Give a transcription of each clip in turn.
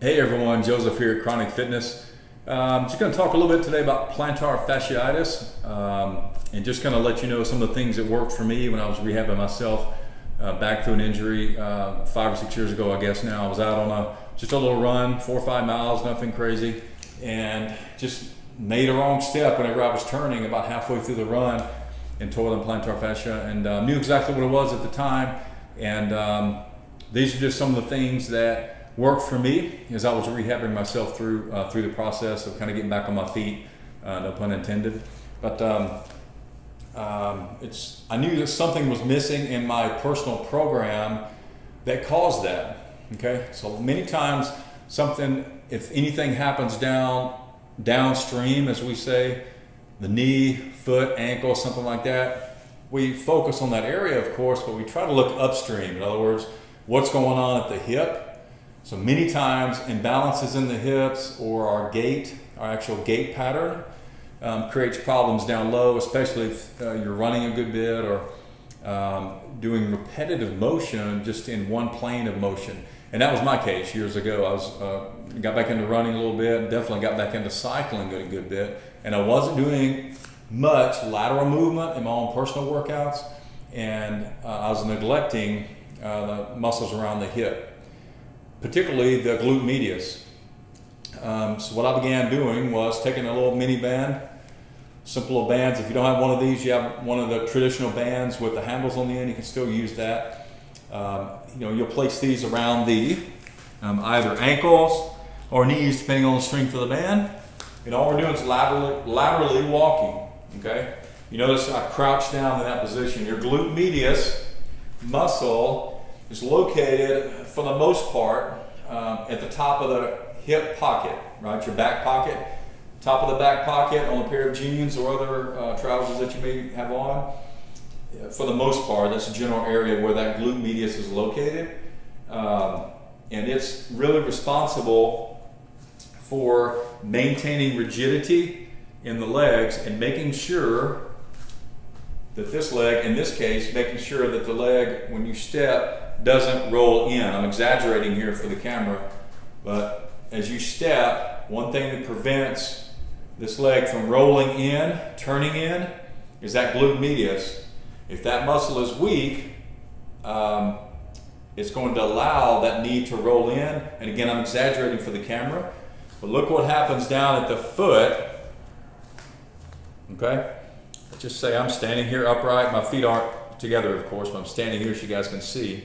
Hey everyone, Joseph here at Chronic Fitness. I'm just going to talk a little bit today about plantar fasciitis and just kind of let you know some of the things that worked for me when I was rehabbing myself back through an injury 5 or 6 years ago, I guess now. I was out on just a little run, 4 or 5 miles, nothing crazy, and just made a wrong step whenever I was turning about halfway through the run and tore the plantar fascia, and knew exactly what it was at the time. And these are just some of the things that worked for me as I was rehabbing myself through the process of kind of getting back on my feet, no pun intended. But I knew that something was missing in my personal program that caused that. Okay, so many times if anything happens downstream, as we say, the knee, foot, ankle, something like that, we focus on that area, of course, but we try to look upstream. In other words, what's going on at the hip? So many times imbalances in the hips or our actual gait pattern creates problems down low, especially if you're running a good bit or doing repetitive motion just in one plane of motion. And that was my case years ago. I got back into running a little bit, definitely got back into cycling a good bit, and I wasn't doing much lateral movement in my own personal workouts, and I was neglecting the muscles around the hip, particularly the glute medius. So what I began doing was taking a little mini band, simple little bands. If you don't have one of these, you have one of the traditional bands with the handles on the end, you can still use that. You'll place these around the either ankles or knees, depending on the strength of the band. And all we're doing is laterally walking, okay? You notice I crouch down in that position. Your glute medius muscle is located, for the most part, at the top of the hip pocket, right? Your back pocket, top of the back pocket on a pair of jeans or other trousers that you may have on. For the most part, that's the general area where that glute medius is located. And it's really responsible for maintaining rigidity in the legs and making sure that this leg, in this case, making sure that the leg, when you step, doesn't roll in. I'm exaggerating here for the camera, but as you step, one thing that prevents this leg from rolling in, turning in, is that glute medius. If that muscle is weak, it's going to allow that knee to roll in. And again, I'm exaggerating for the camera, but look what happens down at the foot. Okay? Let's just say I'm standing here upright. My feet aren't together, of course, but I'm standing here so you guys can see.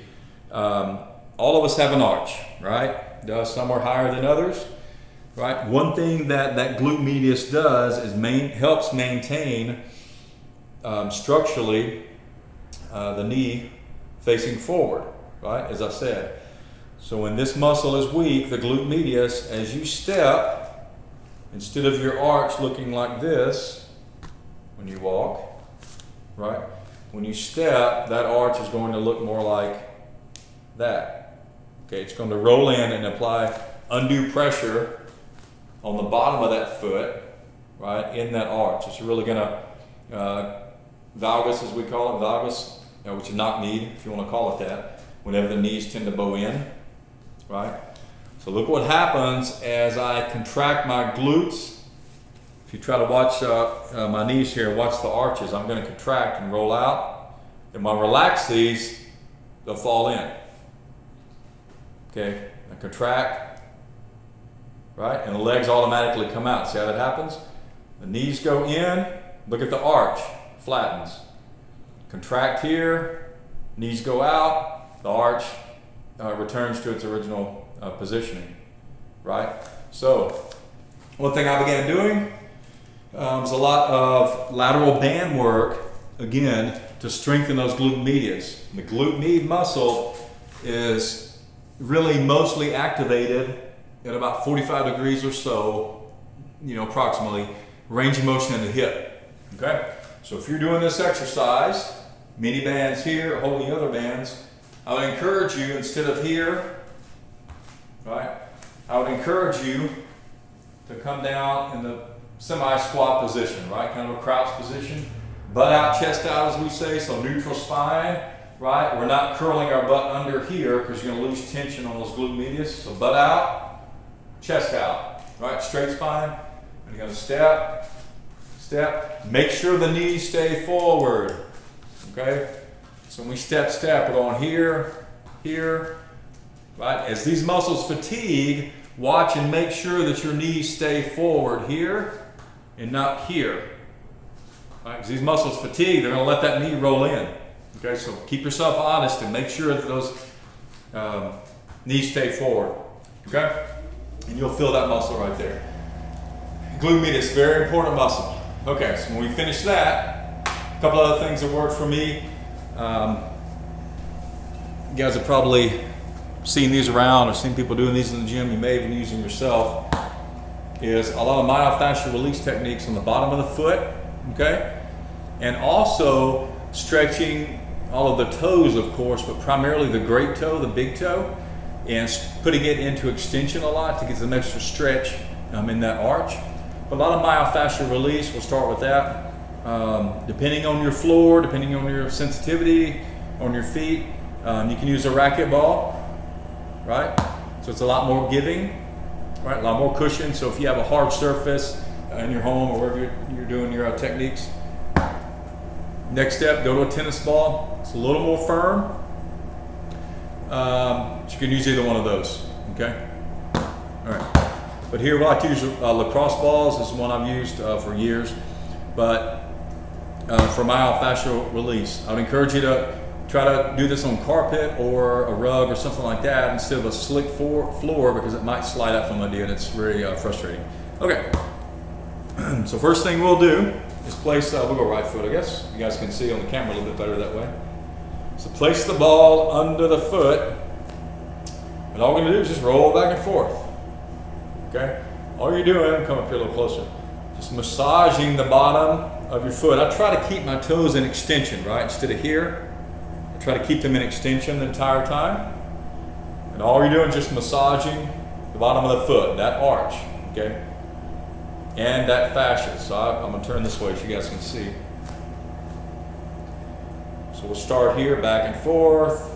All of us have an arch, right? Some are higher than others, right? One thing that glute medius does is helps maintain structurally the knee facing forward, right? As I said. So when this muscle is weak, the glute medius, as you step, instead of your arch looking like this when you walk, right? When you step, that arch is going to look more like that. Okay, it's going to roll in and apply undue pressure on the bottom of that foot, right, in that arch. It's really going to valgus, as we call it, valgus, which is knock knee, if you want to call it that, whenever the knees tend to bow in, right? So look what happens as I contract my glutes. If you try to watch my knees here, watch the arches. I'm going to contract and roll out. And when I relax these, they'll fall in. Okay, I contract, right? And the legs automatically come out. See how that happens? The knees go in. Look at the arch, flattens. Contract here, knees go out, the arch returns to its original positioning, right? So, one thing I began doing was a lot of lateral band work, again, to strengthen those glute medius. The glute med muscle is really mostly activated at about 45 degrees or so, approximately, range of motion in the hip, okay? So if you're doing this exercise, mini bands here, holding the other bands, I would encourage you, instead of here, right, I would encourage you to come down in the semi-squat position, right, kind of a crouch position, butt out, chest out, as we say, so neutral spine, right? We're not curling our butt under here because you're going to lose tension on those glute medius. So butt out, chest out, right? Straight spine. And you're gonna step, step. Make sure the knees stay forward, okay? So when we step, we're going here, here, right? As these muscles fatigue, watch and make sure that your knees stay forward here and not here. Right? Because these muscles fatigue, they're going to let that knee roll in. Okay, so keep yourself honest and make sure that those knees stay forward. Okay? And you'll feel that muscle right there. Glute medius, very important muscle. Okay, so when we finish that, a couple other things that work for me. You guys have probably seen these around or seen people doing these in the gym. You may even use them yourself. Is a lot of myofascial release techniques on the bottom of the foot, okay? And also stretching all of the toes, of course, but primarily the great toe, the big toe, and putting it into extension a lot to get some extra stretch in that arch. But a lot of myofascial release, we'll start with that. Depending on your floor, depending on your sensitivity, on your feet, you can use a racket ball, right? So it's a lot more giving, right? A lot more cushion. So if you have a hard surface in your home or wherever you're doing your techniques. Next step, go to a tennis ball. It's a little more firm. You can use either one of those, okay? All right. But here we like to use lacrosse balls. This is one I've used for years. But for myofascial release, I would encourage you to try to do this on carpet or a rug or something like that instead of a slick floor because it might slide out from under you and it's very frustrating. Okay, so first thing we'll do is place, we'll go right foot I guess. You guys can see on the camera a little bit better that way. So place the ball under the foot and all we're going to do is just roll back and forth. Okay, all you're doing, come up here a little closer, just massaging the bottom of your foot. I try to keep my toes in extension, right, instead of here. Try to keep them in extension the entire time. And all you're doing is just massaging the bottom of the foot, that arch, okay? And that fascia. So I'm gonna turn this way so you guys can see. So we'll start here, back and forth.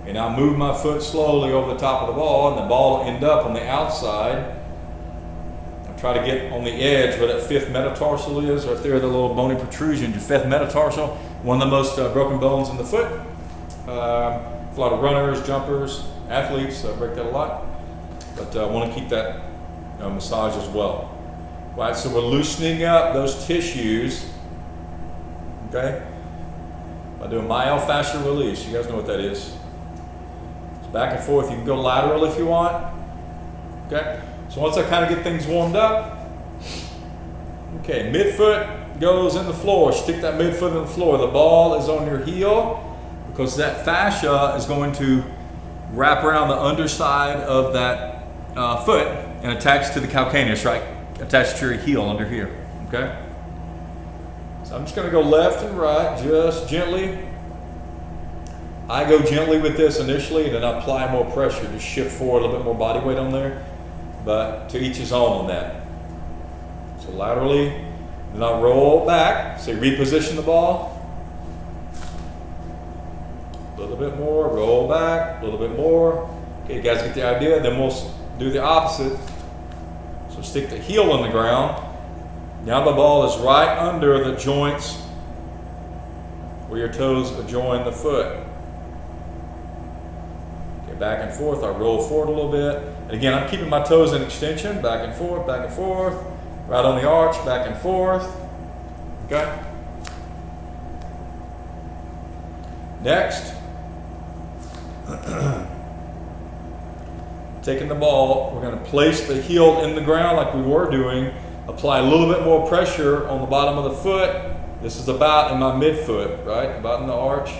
And I'll move my foot slowly over the top of the ball and the ball will end up on the outside. I'll try to get on the edge where that fifth metatarsal is, right there, the little bony protrusion, your fifth metatarsal. One of the most broken bones in the foot. A lot of runners, jumpers, athletes break that a lot. But I want to keep that massage as well. Right, so we're loosening up those tissues, okay, by doing myofascial release. You guys know what that is. It's back and forth. You can go lateral if you want. Okay, so once I kind of get things warmed up, okay, midfoot goes in the floor. Stick that midfoot in the floor. The ball is on your heel because that fascia is going to wrap around the underside of that foot and attach to the calcaneus, right? Attached to your heel under here, okay? So I'm just gonna go left and right, just gently. I go gently with this initially and then I apply more pressure to shift forward, a little bit more body weight on there, but to each his own on that. So laterally, then I'll roll back, so reposition the ball. A little bit more, roll back, a little bit more. Okay, you guys get the idea? Then we'll do the opposite. So stick the heel on the ground. Now the ball is right under the joints where your toes join the foot. Okay, back and forth. I roll forward a little bit. And again, I'm keeping my toes in extension, back and forth, right on the arch, back and forth. Okay? Next, taking the ball, we're going to place the heel in the ground like we were doing, apply a little bit more pressure on the bottom of the foot. This is about in my midfoot, right? About in the arch.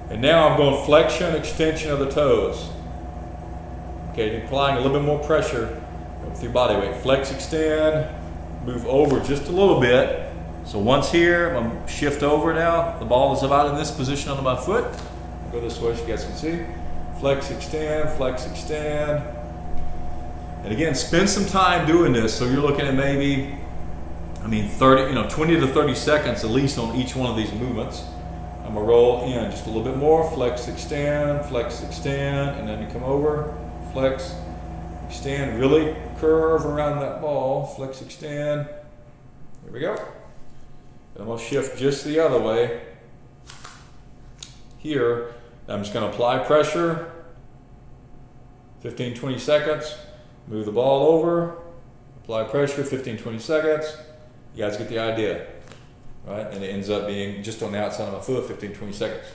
And now I'm going flexion, extension of the toes. Okay, applying a little bit more pressure with your body weight. Flex, extend, move over just a little bit. So once here, I'm going to shift over now. The ball is about in this position under my foot. I'll go this way so you guys can see. Flex, extend, flex, extend. And again, spend some time doing this. So you're looking at maybe, 20 to 30 seconds at least on each one of these movements. I'm gonna roll in just a little bit more, flex, extend, and then you come over, flex, Extend, really curve around that ball. Flex, extend. Here we go. And I'm going to shift just the other way. Here, I'm just going to apply pressure. 15-20 seconds. Move the ball over. Apply pressure, 15-20 seconds. You guys get the idea, right? And it ends up being just on the outside of my foot, 15-20 seconds.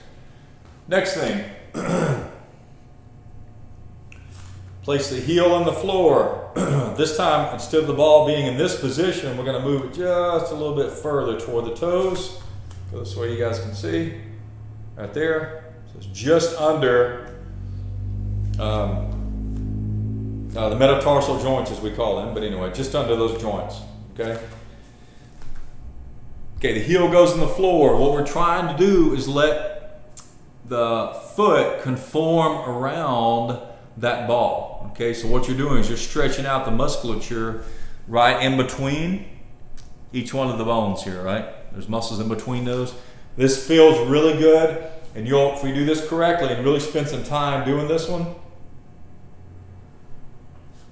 Next thing. Place the heel on the floor. This time, instead of the ball being in this position, we're going to move it just a little bit further toward the toes. Go this way you guys can see. Right there. So it's just under the metatarsal joints, as we call them. But anyway, just under those joints. Okay? Okay, the heel goes in the floor. What we're trying to do is let the foot conform around that ball. Okay, so what you're doing is you're stretching out the musculature right in between each one of the bones here, right? There's muscles in between those. This feels really good, and if we do this correctly and really spend some time doing this one,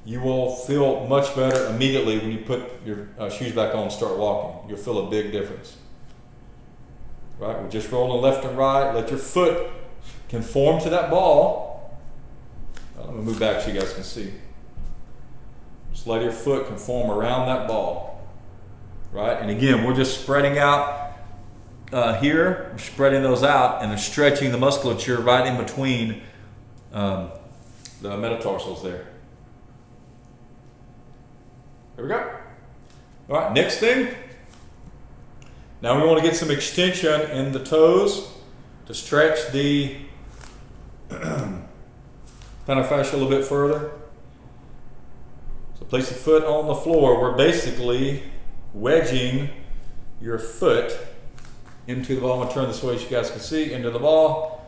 you will feel much better immediately when you put your shoes back on and start walking. You'll feel a big difference. Right, we're just rolling left and right. Let your foot conform to that ball. I'm going to move back so you guys can see. Just let your foot conform around that ball. Right? And again, we're just spreading out here. We're spreading those out and stretching the musculature right in between the metatarsals there. There we go. All right, next thing. Now we want to get some extension in the toes to stretch the plantar fascia a little bit further. So place the foot on the floor. We're basically wedging your foot into the ball. I'm going to turn this way so you guys can see, into the ball.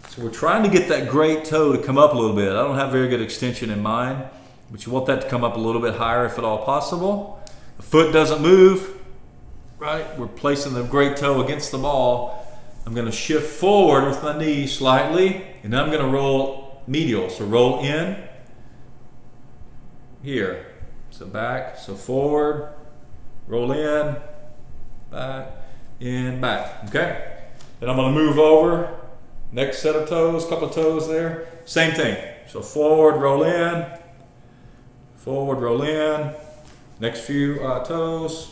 So we're trying to get that great toe to come up a little bit. I don't have very good extension in mind, but you want that to come up a little bit higher if at all possible. The foot doesn't move, right? We're placing the great toe against the ball. I'm going to shift forward with my knee slightly, and then I'm going to roll medial. So roll in here. So back, so forward, roll in, back, in, back. Okay? Then I'm going to move over. Next set of toes, couple of toes there. Same thing. So forward, roll in. Forward, roll in. Next few toes.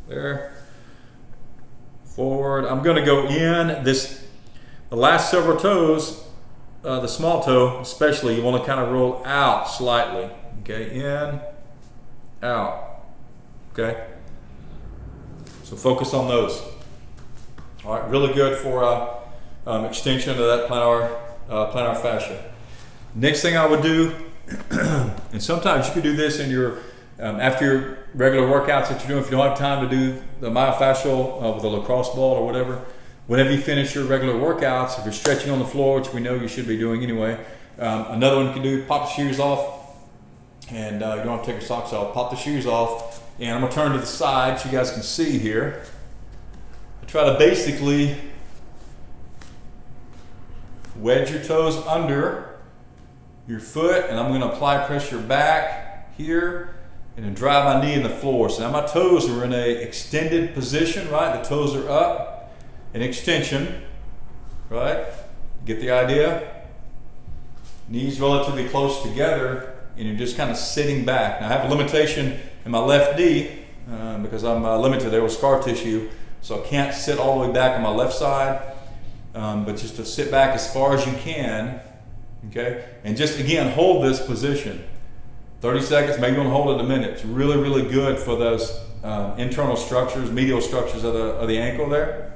There. Forward. I'm going to go in. The last several toes, the small toe especially, you want to kind of roll out slightly. Okay, in, out. Okay. So focus on those. All right, really good for extension of that plantar fascia. Next thing I would do, and sometimes you could do this in your after your regular workouts that you're doing. If you don't have time to do the myofascial with a lacrosse ball or whatever, whenever you finish your regular workouts, if you're stretching on the floor, which we know you should be doing anyway, another one you can do: pop the shoes off, and you don't have to take your socks off. Pop the shoes off, and I'm gonna turn to the side so you guys can see here. I try to basically wedge your toes under your foot, and I'm going to apply pressure back here and then drive my knee in the floor. So now my toes are in a extended position, right? The toes are up in extension, right? Get the idea? Knees relatively close together, and you're just kind of sitting back. Now I have a limitation in my left knee because I'm limited there with scar tissue, so I can't sit all the way back on my left side. But just to sit back as far as you can, okay? And just again, hold this position. 30 seconds, maybe you'll hold it a minute. It's really, really good for those internal structures, medial structures of the ankle there.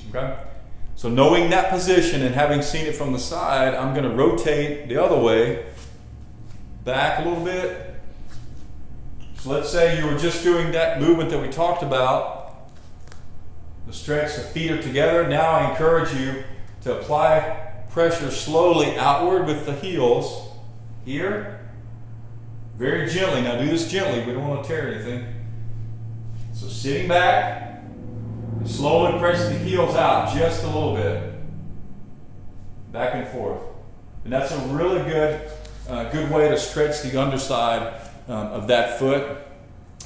Okay? So knowing that position and having seen it from the side, I'm gonna rotate the other way, back a little bit. So let's say you were just doing that movement that we talked about, the stretch, the feet are together. Now I encourage you to apply pressure slowly outward with the heels here, very gently. Now do this gently, we don't want to tear anything. So sitting back, and slowly press the heels out just a little bit, back and forth. And that's a really good good way to stretch the underside of that foot.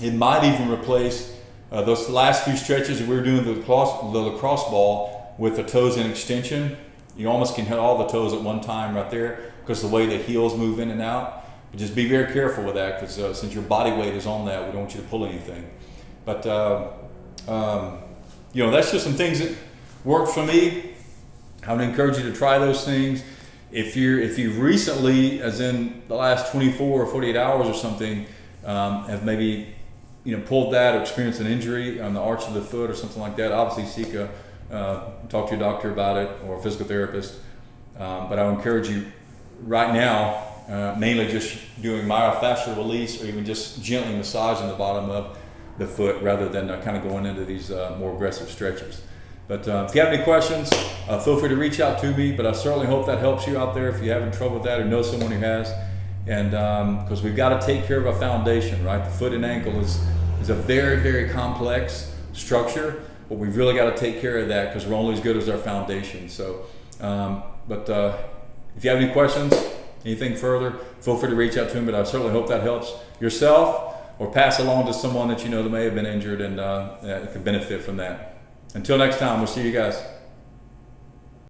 It might even replace those last few stretches that we were doing the lacrosse ball with the toes in extension. You almost can hit all the toes at one time right there because of the way the heels move in and out. But just be very careful with that because since your body weight is on that, we don't want you to pull anything. But you know, that's just some things that worked for me. I would encourage you to try those things. If you recently, as in the last 24 or 48 hours or something, have maybe pulled that or experienced an injury on the arch of the foot or something like that, obviously seek talk to your doctor about it or a physical therapist. But I would encourage you right now, mainly just doing myofascial release or even just gently massaging the bottom of the foot rather than kind of going into these more aggressive stretches. But if you have any questions, feel free to reach out to me. But I certainly hope that helps you out there if you're having trouble with that or know someone who has. And because we've got to take care of our foundation, right? The foot and ankle is a very, very complex structure, but we've really got to take care of that because we're only as good as our foundation. So, if you have any questions, anything further, feel free to reach out to me. But I certainly hope that helps yourself or pass along to someone that you know that may have been injured and could benefit from that. Until next time, we'll see you guys.